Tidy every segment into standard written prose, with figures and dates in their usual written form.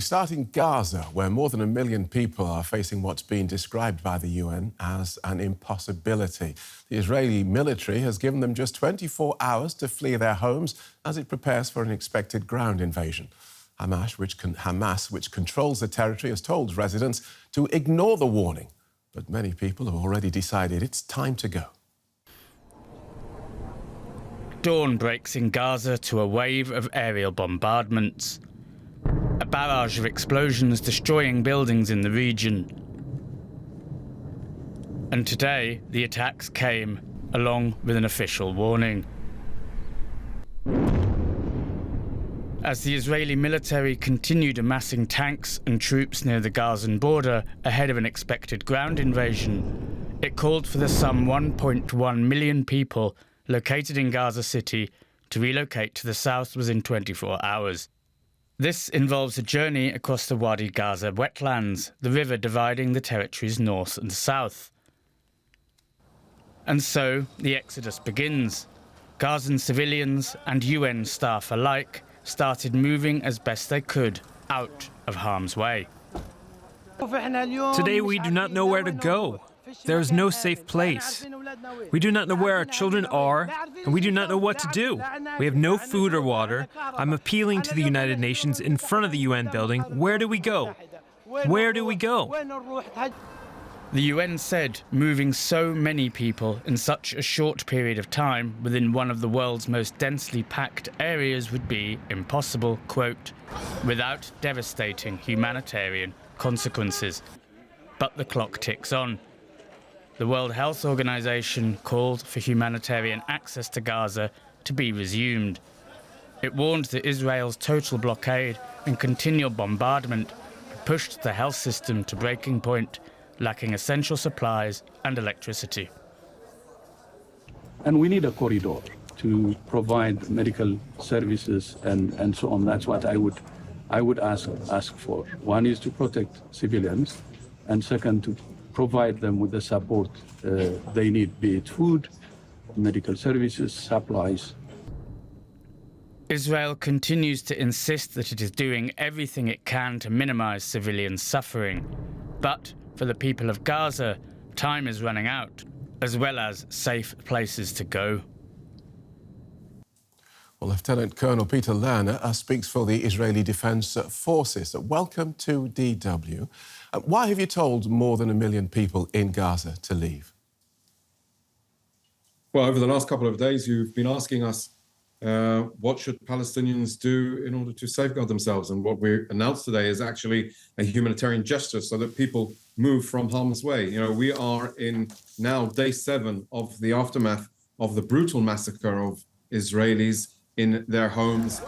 We start in Gaza, where more than 1 million people are facing what's been described by the UN as an impossibility. The Israeli military has given them just 24 hours to flee their homes as it prepares for an expected ground invasion. Hamas, which controls the territory, has told residents to ignore the warning. But many people have already decided it's time to go. Dawn breaks in Gaza to a wave of aerial bombardments. A barrage of explosions destroying buildings in the region. And today, the attacks came along with an official warning. As the Israeli military continued amassing tanks and troops near the Gazan border ahead of an expected ground invasion, it called for the some 1.1 million people located in Gaza City to relocate to the south within 24 hours. This involves a journey across the Wadi Gaza wetlands, the river dividing the territories north and south. And so the exodus begins. Gazan civilians and UN staff alike started moving as best they could out of harm's way. Today we do not know where to go. There is no safe place. We do not know where our children are, and we do not know what to do. We have no food or water. I'm appealing to the United Nations in front of the UN building. Where do we go? Where do we go? The UN said moving so many people in such a short period of time within one of the world's most densely packed areas would be impossible, quote, without devastating humanitarian consequences. But the clock ticks on. The World Health Organization called for humanitarian access to Gaza to be resumed. It warned that Israel's total blockade and continual bombardment pushed the health system to breaking point, lacking essential supplies and electricity. And we need a corridor to provide medical services and so on. That's what I would ask for. One is to protect civilians, and second, to provide them with the support they need, be it food, medical services, supplies. Israel continues to insist that it is doing everything it can to minimize civilian suffering. But for the people of Gaza, time is running out, as well as safe places to go. Well, Lieutenant Colonel Peter Lerner speaks for the Israeli Defense Forces. Welcome to DW. Why have you told more than 1 million people in Gaza to leave? Well, over the last couple of days, you've been asking us what should Palestinians do in order to safeguard themselves? And what we announced today is actually a humanitarian gesture so that people move from harm's way. You know, we are in now day 7 of the aftermath of the brutal massacre of Israelis in their homes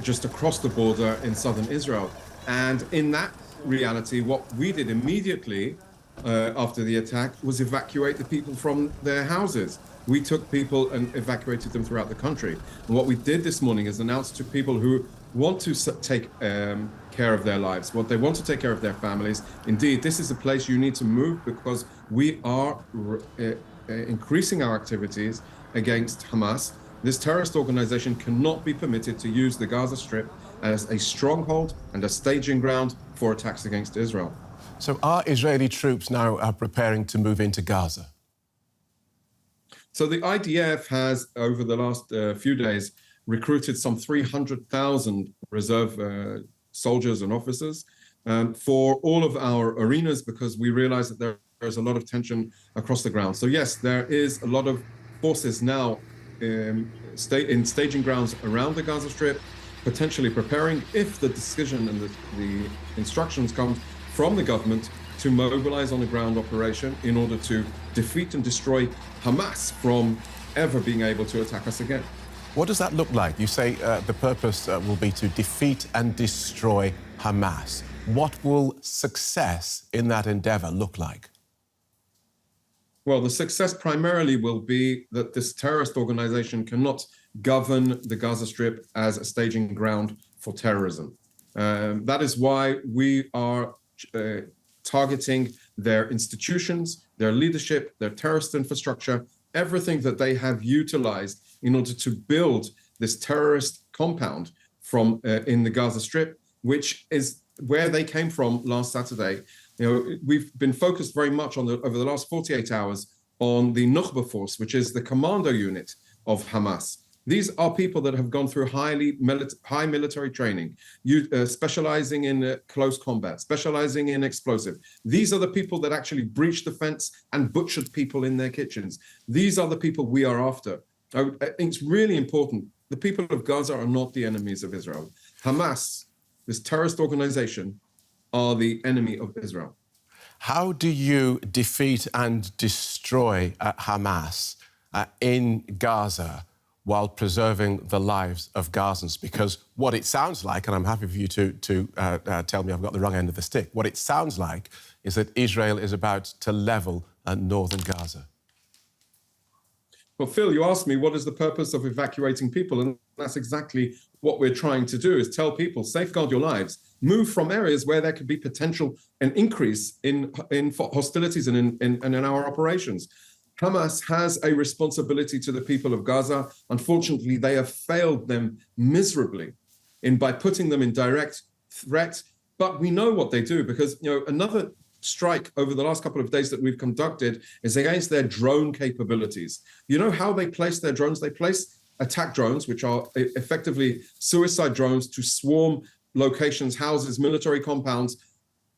just across the border in southern Israel. And in that reality, what we did immediately after the attack was evacuate the people from their houses. We took people and evacuated them throughout the country. And what we did this morning is announce to people who want to take care of their lives, what they want to take care of their families. Indeed, this is a place you need to move because we are increasing our activities against Hamas. This terrorist organization cannot be permitted to use the Gaza Strip as a stronghold and a staging ground for attacks against Israel. So are Israeli troops now preparing to move into Gaza? So the IDF has, over the last few days, recruited some 300,000 reserve soldiers and officers for all of our arenas because we realize that there's a lot of tension across the ground. So yes, there is a lot of forces now in staging grounds around the Gaza Strip, potentially preparing if the decision and the instructions come from the government to mobilize on a ground operation in order to defeat and destroy Hamas from ever being able to attack us again. What does that look like? You say the purpose will be to defeat and destroy Hamas. What will success in that endeavor look like? Well, the success primarily will be that this terrorist organization cannot govern the Gaza Strip as a staging ground for terrorism. That is why we are targeting their institutions, their leadership, their terrorist infrastructure, everything that they have utilized in order to build this terrorist compound from in the Gaza Strip. which is where they came from last Saturday. We've been focused very much on over the last 48 hours on the Nukhba force, which is the commando unit of Hamas. These are people that have gone through high military training, specializing in close combat, specializing in explosive. These are the people that actually breached the fence and butchered people in their kitchens. These are the people we are after. I think it's really important. The people of Gaza are not the enemies of Israel. Hamas, this terrorist organization, are the enemy of Israel. How do you defeat and destroy Hamas in Gaza while preserving the lives of Gazans? Because what it sounds like, and I'm happy for you to tell me I've got the wrong end of the stick, what it sounds like is that Israel is about to level northern Gaza. Well, Phil, you asked me what is the purpose of evacuating people, and that's exactly what we're trying to do, is tell people, safeguard your lives, move from areas where there could be potential an increase in hostilities and in our operations. Hamas has a responsibility to the people of Gaza. Unfortunately, they have failed them miserably by putting them in direct threat. But we know what they do, because another strike over the last couple of days that we've conducted is against their drone capabilities. You know how they place their drones? They place attack drones, which are effectively suicide drones, to swarm locations, houses, military compounds,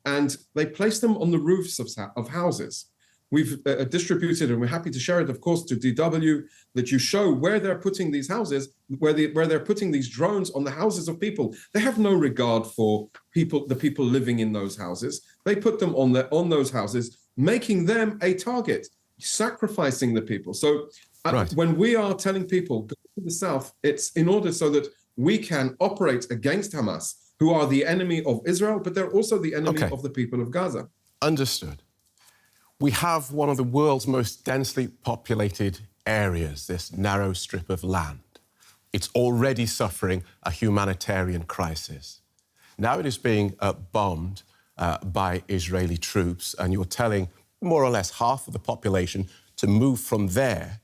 and they place them on the roofs of houses. We've distributed, and we're happy to share it, of course, to DW, that you show where they're putting these houses, where they're putting these drones on the houses of people. They have no regard for the people living in those houses. They put them on those houses, making them a target, sacrificing the people. So right. When we are telling people, go to the south, it's in order so that we can operate against Hamas, who are the enemy of Israel, but they're also the enemy of the people of Gaza. Understood. We have one of the world's most densely populated areas, this narrow strip of land. It's already suffering a humanitarian crisis. Now it is being bombed by Israeli troops, and you're telling more or less half of the population to move from there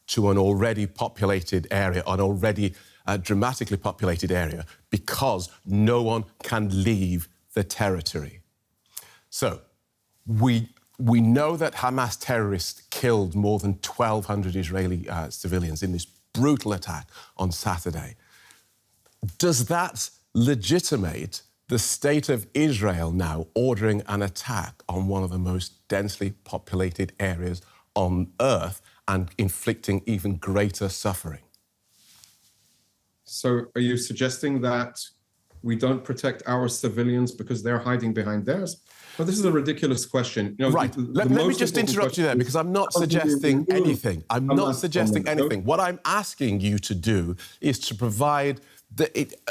to an already populated area, an already dramatically populated area, because no one can leave the territory. So we know that Hamas terrorists killed more than 1,200 Israeli civilians in this brutal attack on Saturday. Does that legitimate the state of Israel now ordering an attack on one of the most densely populated areas on earth and inflicting even greater suffering? So are you suggesting that we don't protect our civilians because they're hiding behind theirs? Well, this is a ridiculous question. Right. Let me just interrupt you there, because I'm not suggesting anything. I'm not suggesting anything. What I'm asking you to do is to provide,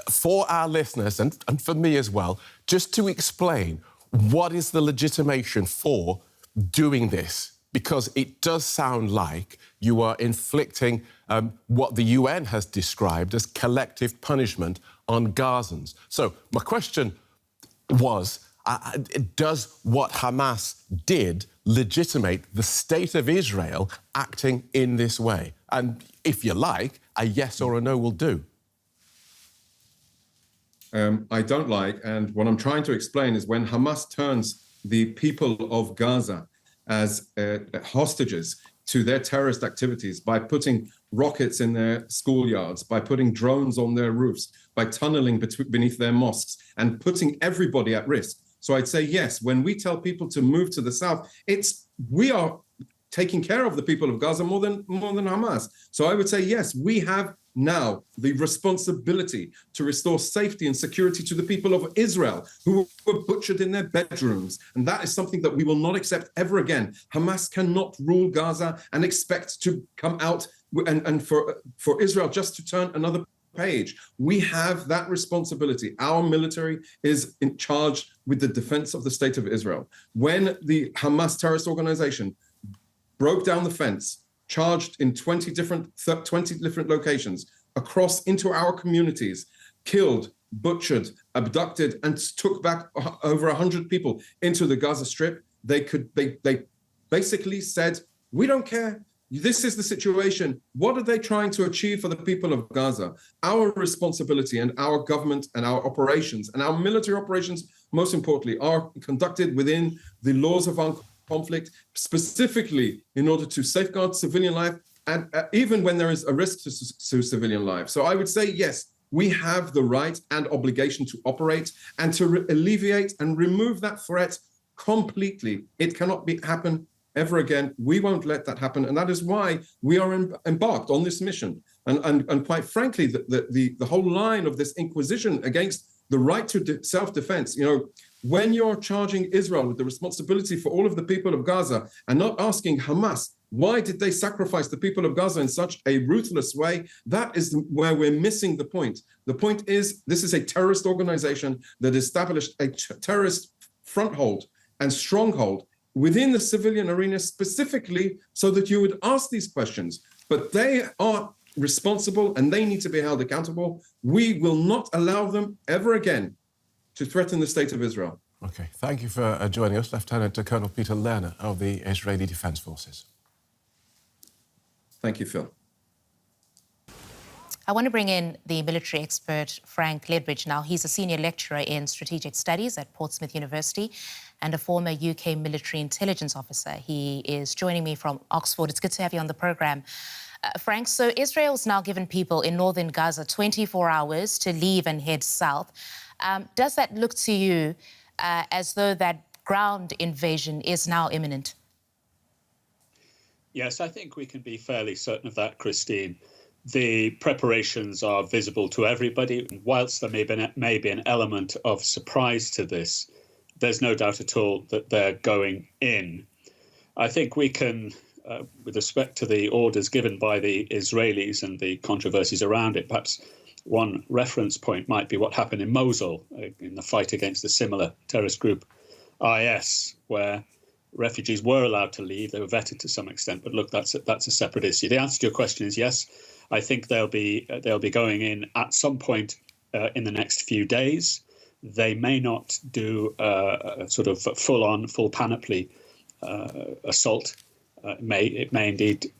for our listeners and for me as well, just to explain what is the legitimation for doing this, because it does sound like you are inflicting what the UN has described as collective punishment on Gazans. So my question was, does what Hamas did legitimate the state of Israel acting in this way? And if you like, a yes or a no will do. I don't like, and what I'm trying to explain is when Hamas turns the people of Gaza as hostages to their terrorist activities by putting rockets in their schoolyards, by putting drones on their roofs, by tunneling beneath their mosques and putting everybody at risk. So I'd say, yes, when we tell people to move to the south, we are taking care of the people of Gaza more than Hamas. So I would say, yes, we have now the responsibility to restore safety and security to the people of Israel who were butchered in their bedrooms. And that is something that we will not accept ever again. Hamas cannot rule Gaza and expect to come out and for Israel just to turn another page. We have that responsibility. Our military is in charge with the defense of the state of Israel. When the Hamas terrorist organization broke down the fence, charged in 20 different locations across into our communities, killed, butchered, abducted, and took back over 100 people into the Gaza Strip, they basically said, we don't care. This is the situation. What are they trying to achieve for the people of Gaza? Our responsibility and our government and our operations and our military operations, most importantly, are conducted within the laws of our conflict, specifically in order to safeguard civilian life, and even when there is a risk to civilian life. So I would say, yes, we have the right and obligation to operate and to alleviate and remove that threat completely. It cannot happen ever again. We won't let that happen. And that is why we are embarked on this mission. And quite frankly, the whole line of this inquisition against the right to self-defense, when you're charging Israel with the responsibility for all of the people of Gaza and not asking Hamas, why did they sacrifice the people of Gaza in such a ruthless way? That is where we're missing the point. The point is, this is a terrorist organization that established a terrorist fronthold and stronghold within the civilian arena specifically so that you would ask these questions. But they are responsible and they need to be held accountable. We will not allow them ever again to threaten the state of Israel. OK, thank you for joining us, Lieutenant Colonel Peter Lerner of the Israeli Defense Forces. Thank you, Phil. I want to bring in the military expert, Frank Ledridge. Now, he's a senior lecturer in strategic studies at Portsmouth University and a former UK military intelligence officer. He is joining me from Oxford. It's good to have you on the programme. Frank, so Israel's now given people in northern Gaza 24 hours to leave and head south. Does that look to you as though that ground invasion is now imminent? Yes, I think we can be fairly certain of that, Christine. The preparations are visible to everybody. Whilst there may be an element of surprise to this, there's no doubt at all that they're going in. I think we can, with respect to the orders given by the Israelis and the controversies around it, perhaps one reference point might be what happened in Mosul in the fight against the similar terrorist group IS, where refugees were allowed to leave. They were vetted to some extent, but look, that's a separate issue. The answer to your question is yes. I think they'll be going in at some point in the next few days. They may not do a sort of full panoply assault. It may indeed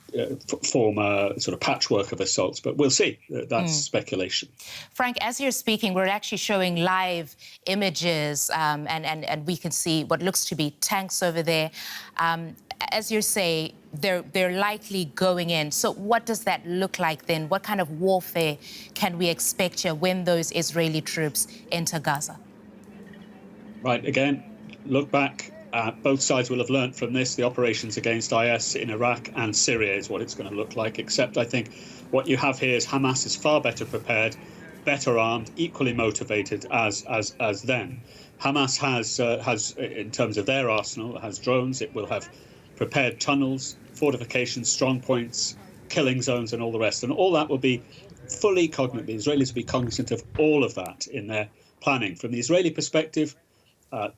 form a sort of patchwork of assaults, but we'll see. That's speculation. Frank, as you're speaking, we're actually showing live images and we can see what looks to be tanks over there. As you say, they're likely going in. So what does that look like then? What kind of warfare can we expect here when those Israeli troops enter Gaza? Right, again, look back. Both sides will have learnt from this. The operations against IS in Iraq and Syria is what it's going to look like, except I think what you have here is Hamas is far better prepared, better armed, equally motivated as them. Hamas has, in terms of their arsenal, has drones. It will have prepared tunnels, fortifications, strong points, killing zones and all the rest. And all that will be fully cognizant. The Israelis will be cognizant of all of that in their planning. From the Israeli perspective,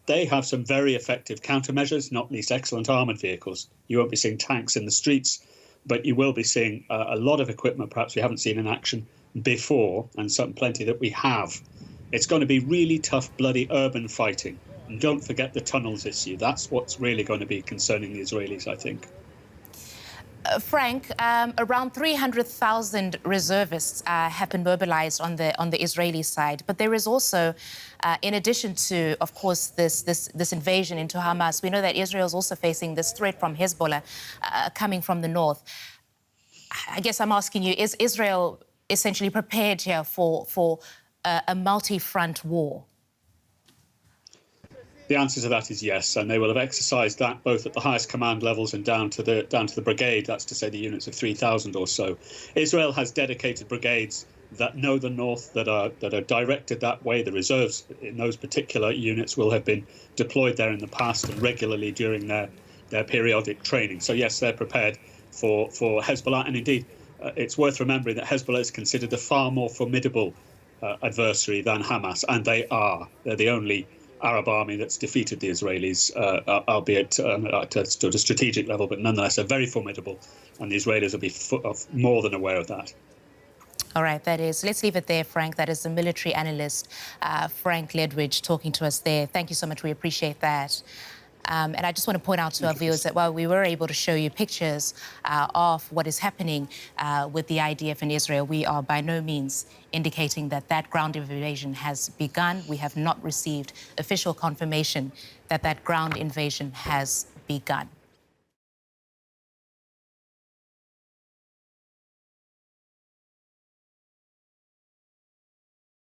they have some very effective countermeasures, not least excellent armoured vehicles. You won't be seeing tanks in the streets, but you will be seeing a lot of equipment perhaps we haven't seen in action before, and plenty that we have. It's going to be really tough, bloody urban fighting. And don't forget the tunnels issue. That's what's really going to be concerning the Israelis, I think. Frank, around 300,000 reservists have been mobilized on the Israeli side, but there is also, in addition to, of course, this invasion into Hamas, we know that Israel is also facing this threat from Hezbollah coming from the north. I guess I'm asking you, is Israel essentially prepared here for a multi-front war? The answer to that is yes, and they will have exercised that both at the highest command levels and down to the brigade. That's to say the units of 3,000 or so. Israel has dedicated brigades that know the north, that are directed that way. The reserves in those particular units will have been deployed there in the past and regularly during their periodic training. So yes, they're prepared for Hezbollah, and indeed it's worth remembering that Hezbollah is considered a far more formidable adversary than Hamas, and they are. They're the only Arab army that's defeated the Israelis, albeit at a strategic level, but nonetheless, they're very formidable, and the Israelis will be more than aware of that. All right, that is. Let's leave it there, Frank. That is the military analyst, Frank Ledridge, talking to us there. Thank you so much. We appreciate that. And I just want to point out to our viewers that while we were able to show you pictures of what is happening with the IDF in Israel, we are by no means indicating that that ground invasion has begun. We have not received official confirmation that that ground invasion has begun.